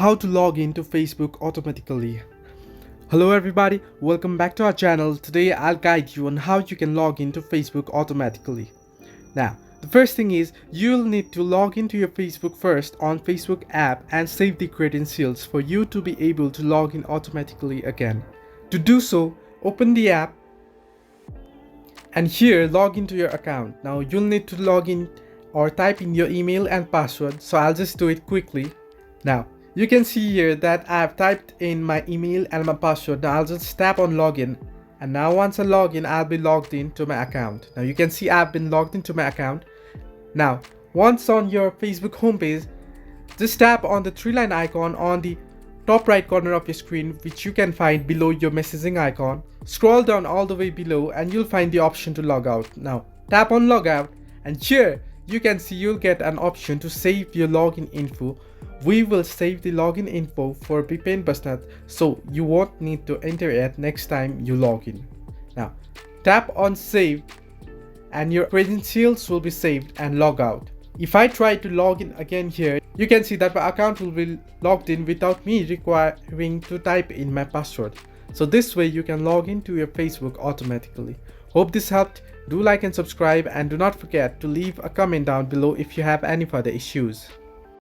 how to log into Facebook automatically. Hello everybody, welcome back to our channel. Today I'll guide you on how you can log into Facebook automatically. Now, the first thing is you'll need to log into your Facebook first on Facebook app and save the credentials for you to be able to log in automatically again. To do so, open the app and here log into your account. Now you'll need to log in or type in your email and password, so I'll just do it quickly. Now you can see here that I've typed in my email and my password. Now I'll just tap on login, and now once I log in, I'll be logged into my account. Now you can see I've been logged into my account. Now once on your Facebook homepage, just tap on the three-line icon on the top right corner of your screen, which you can find below your messaging icon. Scroll down all the way below and you'll find the option to log out. Now tap on log out, and here you can see you'll get an option to save your login info. We will save the login info for BPN Busnet, so you won't need to enter it next time you log in. Now tap on save and your credentials will be saved and log out. If I try to log in again here, you can see that my account will be logged in without me requiring to type in my password. So this way you can log into your Facebook automatically. Hope this helped. Do like and subscribe, and do not forget to leave a comment down below if you have any further issues.